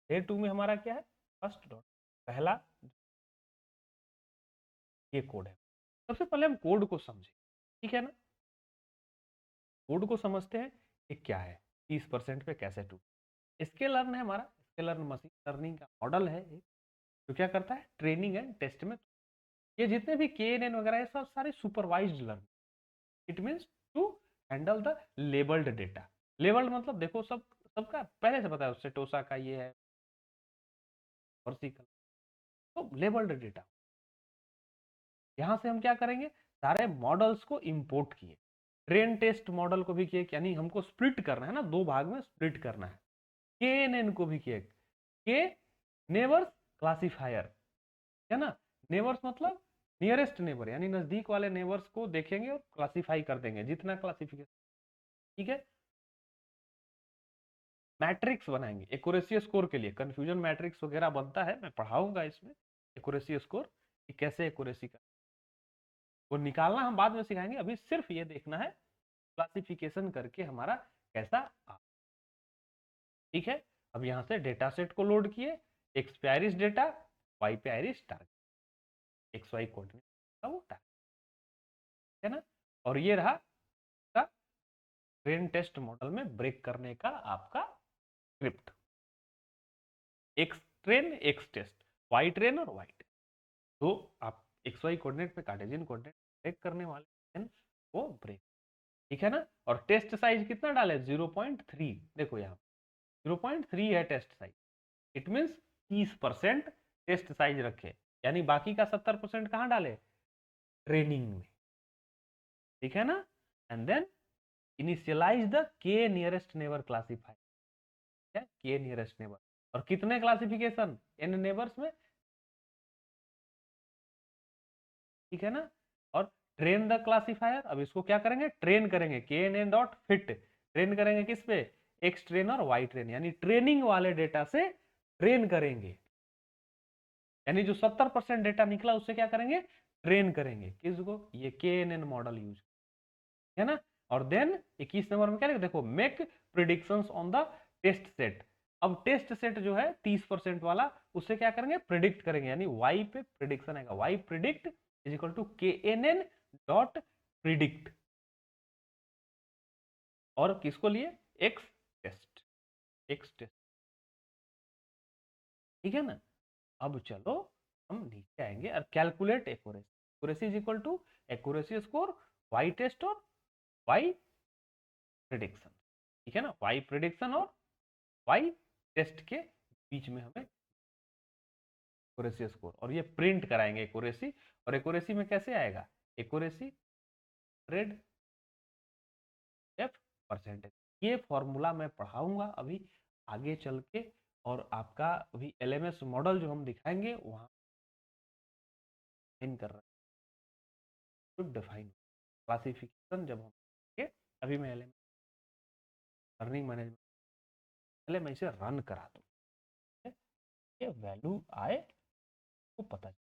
Speaker 2: डे 2 में हमारा क्या है, फर्स्ट डॉट, पहला ये कोड है। सबसे पहले हम कोड को समझें, ठीक है ना। कोड को समझते हैं कि क्या है, 30% पे कैसे टू। स्केलर्न है हमारा, स्केलर्न मशीन लर्निंग का मॉडल है एक, जो क्या करता है, ट्रेनिंग एंड टेस्ट में। ये जितने भी के एन एन वगैरह, ये सब सारे supervised learning. It means to handle the labelled data. Labelled मतलब देखो, सबका पहले से पता है, सेटोसा का ये है, वर्सिकल, तो लेबल्ड डेटा। यहां से हम क्या करेंगे, सारे मॉडल्स को इंपोर्ट किए, ट्रेन टेस्ट मॉडल को भी किए, यानी हमको स्प्लिट करना है ना, दो भाग में स्प्लिट करना है। के एन एन को भी किए, के नेबर्स क्लासिफायर, है ना। नेबर्स मतलब नियरेस्ट नेबर, यानी नजदीक वाले नेबर्स को देखेंगे और क्लासिफाई कर देंगे, जितना क्लासिफिकेशन, ठीक है। मैट्रिक्स बनाएंगे एक्यूरेसी स्कोर के लिए, कंफ्यूजन मैट्रिक्स वगैरह बनता है, मैं पढ़ाऊंगा इसमें एक्यूरेसी स्कोर कि कैसे एक्यूरेसी का वो निकालना हम बाद में सिखाएंगे। अभी सिर्फ ये देखना है क्लासिफिकेशन करके हमारा कैसा आ, ठीक है। अब यहां से डेटा सेट को लोड किए, एक्स पे आइरिस डेटा, वाई पे iris target, X Y coordinate का वो टारगेट, है ना। और ये रहा का ट्रेन टेस्ट मॉडल में ब्रेक करने का आपका script, X train X test, Y train और वाई टेस्ट। तो आप एक्स वाई कोऑर्डिनेट पे कार्टेशियन कोऑर्डिनेट ब्रेक करने वाले हैं, वो ब्रेक, ठीक है ना। और टेस्ट साइज कितना डाले, 0.3, देखो यहाँ 0.3 है test size. It means 30% test size रखे, यानी बाकी का 70% कहाँ डाले, ट्रेनिंग में, ठीक है ना। एंड देन इनिशियलाइज द के नियरेस्ट नेबर क्लासिफाई, के नियरेस्ट नेबर, और कितने क्लासिफिकेशन, एन नेबर्स में, ठीक है ना। और ट्रेन द क्लासिफायर, अब इसको क्या करेंगे, ट्रेन करेंगे, K N N dot fit, train करेंगे किस पे, एक्स ट्रेन और वाई ट्रेन, यानी ट्रेनिंग वाले डेटा से ट्रेन करेंगे, यानी जो 70% डेटा निकला उससे क्या करेंगे, ट्रेन करेंगे, किसको, ये के एन एन मॉडल यूज, है ना। और देन 21 नंबर में क्या लिखा, देखो make predictions on the test set. अब टेस्ट सेट जो है 30% वाला, उससे क्या करेंगे, प्रिडिक्ट करेंगे, यानी वाई पे प्रिडिक्शन आएगा, Y predict is equal to K N N dot predict, और किसको लिए, एक्स टेस्ट, एक्स टेस्ट, ठीक है ना। अब चलो हम नीचे आएंगे और calculate accuracy, accuracy is equal to accuracy score Y test और वाई प्रिडिक्शन, ठीक है ना। वाई प्रिडिक्शन और वाई टेस्ट के बीच में हमें एक्यूरेसी स्कोर, और ये प्रिंट कराएंगे एक्यूरेसी। और एक्यूरेसी में कैसे आएगा, एक्यूरेसी रेड एफ परसेंटेज, ये फॉर्मूला मैं पढ़ाऊंगा अभी आगे चल के। और आपका अभी एलएमएस मॉडल जो हम दिखाएंगे वहां डिफाइन कर रहा है, डिफाइन क्लासिफिकेशन जब हम, अभी मैं एलएमएस लर्निंग मैनेजमेंट, पहले मैं इसे रन करा दूं, ये वैल्यू आए तो पता चले।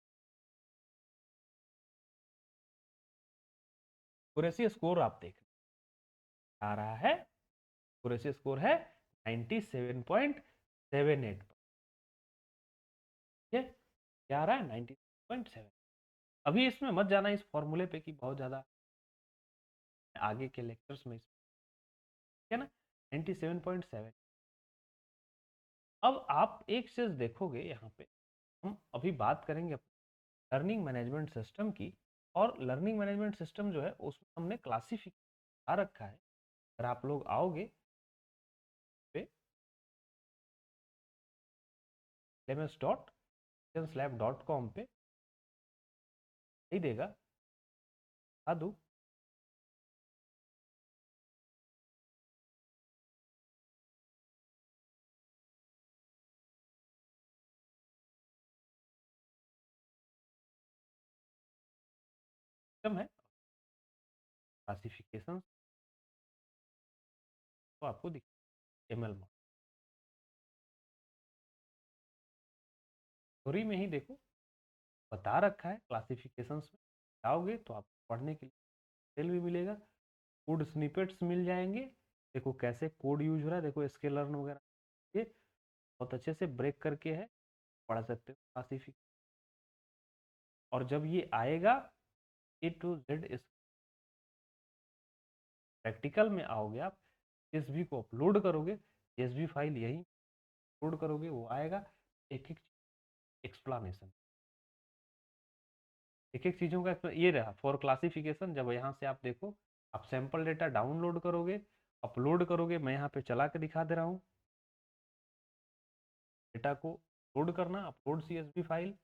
Speaker 2: एक्यूरेसी स्कोर आप देख आ रहा है, एक्यूरेसी स्कोर है 97.78, क्या आ रहा है, 97.7। अभी इसमें मत जाना इस फॉर्मूले पे कि बहुत ज्यादा आगे के लेक्चर्स में, है ना, 97.7। अब आप एक चीज देखोगे यहाँ पे, हम अभी बात करेंगे लर्निंग मैनेजमेंट सिस्टम की, और लर्निंग मैनेजमेंट सिस्टम जो है उसमें हमने क्लासिफिकेशन आ रखा है। अगर आप लोग आओगे पे lms.lab.com पे, ही देगा, दू सिस्टम है क्लासिफिकेशन, तो आपको दिख एमएल में, थ्योरी में ही देखो बता रखा है क्लासिफिकेशंस में, आओगे तो आप पढ़ने के लिए डिटेल भी मिलेगा, कोड स्निपेट्स मिल जाएंगे, देखो कैसे कोड यूज हो रहा है, देखो स्केलर्न वगैरह, ये बहुत अच्छे से ब्रेक करके है पढ़ सकते हो क्लासिफिकेशन। और जब ये आएगा ए टू जेड इस प्रैक्टिकल में आओगे आप, CSV को अपलोड करोगे, CSV फाइल यही अपलोड करोगे, वो आएगा एक एक एक्सप्लानेशन, एक एक चीजों का ये रहा फॉर क्लासिफिकेशन। जब यहाँ से आप देखो, आप सैंपल डेटा डाउनलोड करोगे, अपलोड करोगे, मैं यहाँ पे चला के दिखा दे रहा हूँ। डेटा को लोड करना, अपलोड CSV फाइल,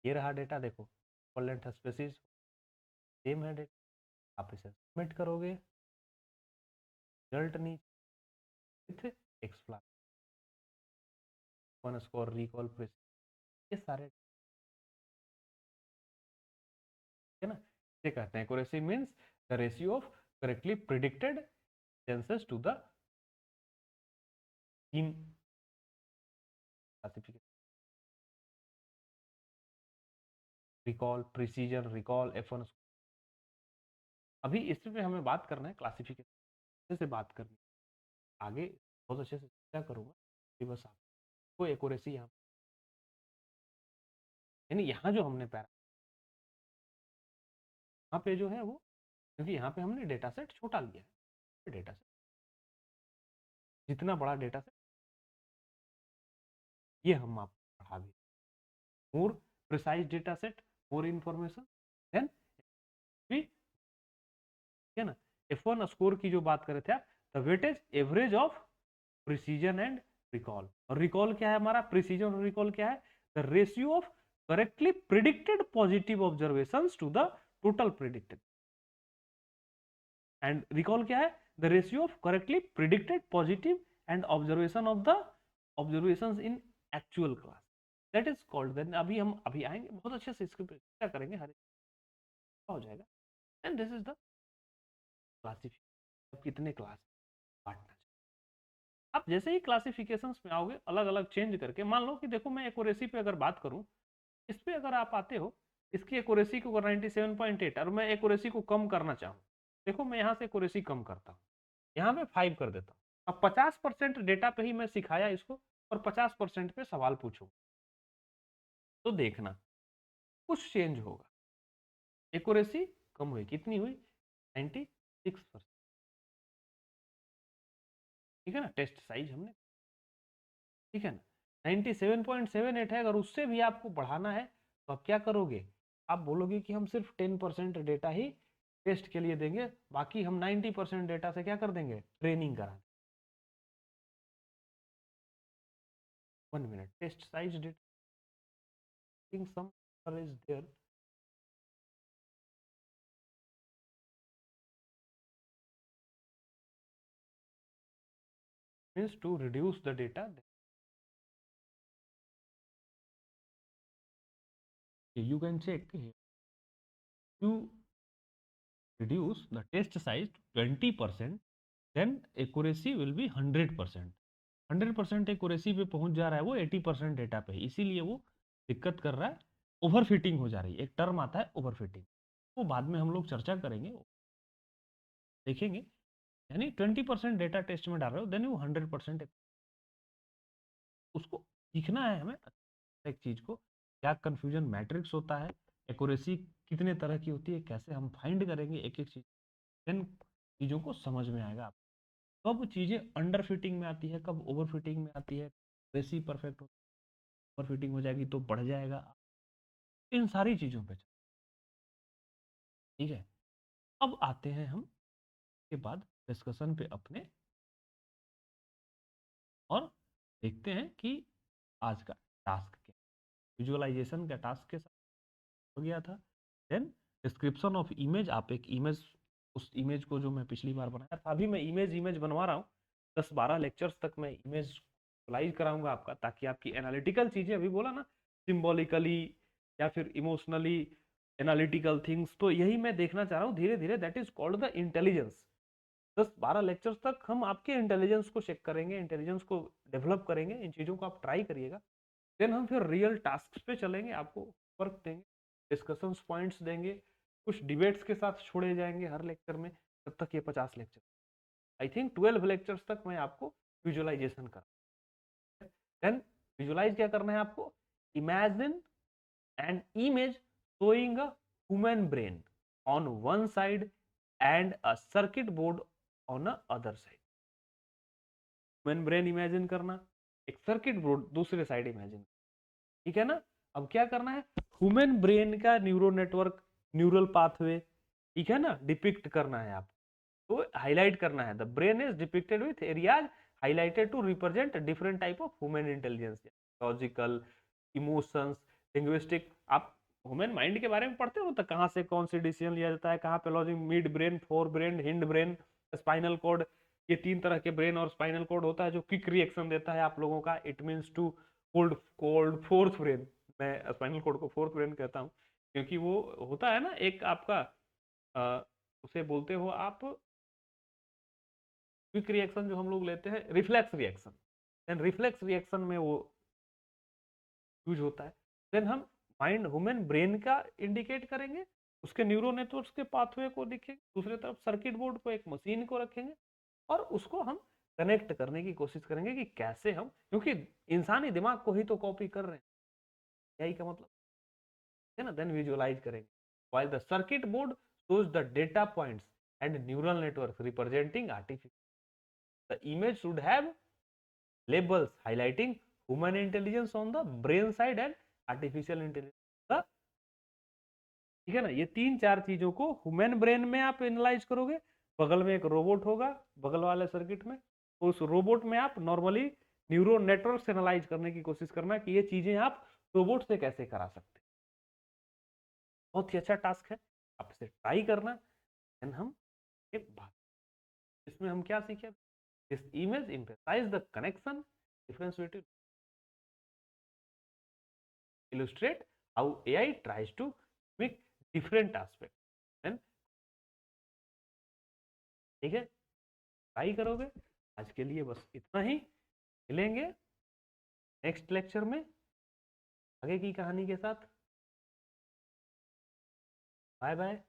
Speaker 2: ये रहा डेटा, देखो लेंथ स्पेसिस सेम है डेटा, आप इसे सबमिट करोगे, रिजल्ट नीचे with explain one score recall precision, ये सारे है ना। ये कहते हैं accuracy means the ratio of correctly predicted senses to the in classification, recall, precision, recall, F1। अभी इसमें हमें बात करना है क्लासिफिकेशन से बात करनी है। आगे बहुत अच्छे से चर्चा करूंगा कि बस आपको एक्यूरेसी यानी यहाँ जो हमने पैरा यहाँ पे जो है वो, क्योंकि यहाँ पे हमने डेटा सेट छोटा लिया है, डेटा सेट जितना बड़ा डेटा सेट ये हम आपको पढ़ा भी, more precise data set, more information than भी, है ना। F1 स्कोर की जो बात कर रहे थे आप, the weightage average of precision and recall. और रिकॉल क्या है हमारा, प्रिसीजन और रिकॉल क्या है, the ratio of correctly predicted positive observations to the total predicted. And recall क्या है, the ratio of correctly predicted positive and observation of the observations in actual class, that is called. Then अभी आएंगे बहुत अच्छे से इसके क्या करेंगे, हर हो जाएगा। And this is the classification, कितने क्लास बांटना। आप जैसे ही क्लासिफिकेशंस में आओगे अलग अलग चेंज करके, मान लो कि देखो मैं एक्यूरेसी पे अगर बात करूं, इस पे अगर आप आते हो, इसकी एक्यूरेसी को 97.8 और मैं एक्यूरेसी को कम करना चाहूँ, देखो मैं यहाँ से एक्यूरेसी कम करता हूँ, यहाँ पे 5 कर देता हूँ। अब 50% डेटा पे ही मैं सिखाया इसको और 50% पे सवाल पूछूंगा, तो देखना कुछ चेंज होगा। एक्यूरेसी कम हुई, कितनी हुई, 96%, ठीक है ना। टेस्ट साइज हमने, ठीक है ना, 97.78 है। अगर उससे भी आपको बढ़ाना है तो आप क्या करोगे, आप बोलोगे कि हम सिर्फ 10% डेटा ही टेस्ट के लिए देंगे, बाकी हम 90% डेटा से क्या कर देंगे, ट्रेनिंग करा। 1 minute, test size data some is there, means to reduce the data, you can check here, you reduce the test size to 20%, then accuracy will be 100%। 100% accuracy पे पहुंच जा रहा है वो 80% डेटा पे, इसीलिए वो दिक्कत कर रहा है, ओवरफिटिंग हो जा रही है। एक टर्म आता है ओवरफिटिंग, वो बाद में हम लोग चर्चा करेंगे, देखेंगे। यानी 20% डेटा टेस्ट में डाल रहे हो, देन वो 100%, उसको सीखना है हमें एक चीज को, क्या कंफ्यूजन मैट्रिक्स होता है, एक्यूरेसी कितने तरह की होती है, कैसे हम फाइंड करेंगे एक एक चीज, देन चीजों को समझ में आएगा। कब चीजें अंडर फिटिंग में आती है, कब ओवर फिटिंग में आती है, वैसी परफेक्ट ओवर फिटिंग हो जाएगी तो बढ़ जाएगा, इन सारी चीजों पे, ठीक है। अब आते हैं हम के बाद डिस्कशन पे अपने, और देखते हैं कि आज का टास्क क्या, विजुअलाइजेशन का टास्क के साथ हो गया था। देन डिस्क्रिप्शन ऑफ इमेज, आप एक इमेज, उस इमेज को जो मैं पिछली बार बनाया था, अभी मैं इमेज बनवा रहा हूँ, 10-12 लेक्चर्स तक मैं इमेज विजुअलाइज कराऊंगा आपका, ताकि आपकी एनालिटिकल चीजें, अभी बोला ना सिंबॉलिकली या फिर इमोशनली एनालिटिकल थिंग्स, तो यही मैं देखना चाह रहा हूँ धीरे धीरे, that is called the intelligence. 10-12 lectures तक हम आपके इंटेलिजेंस को चेक करेंगे, इंटेलिजेंस को डेवलप करेंगे, इन चीज़ों को आप ट्राई करिएगा। देन हम फिर रियल टास्क पे चलेंगे, आपको
Speaker 1: वर्क देंगे, डिस्कशंस पॉइंट्स देंगे, कुछ डिबेट्स के साथ छोड़े जाएंगे हर लेक्चर में, तब तक ये 50 लेक्चर, आई थिंक 12 लेक्चर्स तक मैं आपको विजुअलाइजेशन कर। देन विजुअलाइज क्या करना है आपको, imagine an image showing a human brain on one side and a circuit board on a other side. Human brain imagine करना, एक सर्किट बोर्ड दूसरे साइड इमेजिन, ठीक है ना। अब क्या करना है, ह्यूमन ब्रेन का न्यूरो नेटवर्क, न्यूरल पाथवे, ठीक है ना, डिपिक्ट करना है आपको, तो हाईलाइट करना है। The brain is depicted with areas highlighted to represent different type of human intelligence, logical, emotions, linguistic. आप ह्यूमन माइंड के बारे में पढ़ते हो तो कहाँ से कौन से डिसीजन लिया जाता है, कहाँ पे logic, midbrain, forebrain, hindbrain, spinal cord, ये 3 तरह के ब्रेन और स्पाइनल कॉर्ड होता है जो क्विक रिएक्शन देता है आप लोगों का। It means to called called fourth brain, मैं स्पाइनल कॉर्ड को फोर्थ ब्रेन कहता हूँ क्योंकि वो होता है ना एक आपका, उसे बोलते हो आप क्विक रिएक्शन जो हम लोग लेते हैं, reflex reaction, then reflex reaction में वो यूज होता है। देन हम माइंड ह्यूमन ब्रेन का इंडिकेट करेंगे, उसके न्यूरो नेटवर्क्स के पाथवे को दिखेंगे, दूसरी तरफ सर्किट बोर्ड को, एक मशीन को रखेंगे और उसको हम कनेक्ट करने की कोशिश करेंगे कि कैसे हम, क्योंकि इंसानी दिमाग को ही तो कॉपी कर रहे हैं, यही का मतलब है ना। देन विजुअलाइज करेंगे, while the circuit board shows the data points and neural networks representing artificial, the image should have labels highlighting human intelligence on the brain side and artificial intelligence the, ठीक है ना। ये 3-4 चीजों को human brain में आप analyse करोगे, बगल में एक रोबोट होगा बगल वाले सर्किट में, उस रोबोट में आप नॉर्मली न्यूरो नेटवर्क एनालाइज करने की कोशिश करना कि ये चीजें आप रोबोट से कैसे करा सकते हैं। बहुत ही अच्छा टास्क है, आप इसे ट्राई करना। देन हम एक बात, इसमें हम क्या सीखे, this image emphasize the connection difference between, illustrate how AI tries to make different aspects, and ठीक है, ट्राई करोगे। आज के लिए बस इतना ही, मिलेंगे नेक्स्ट लेक्चर में आगे की कहानी के साथ। Bye bye.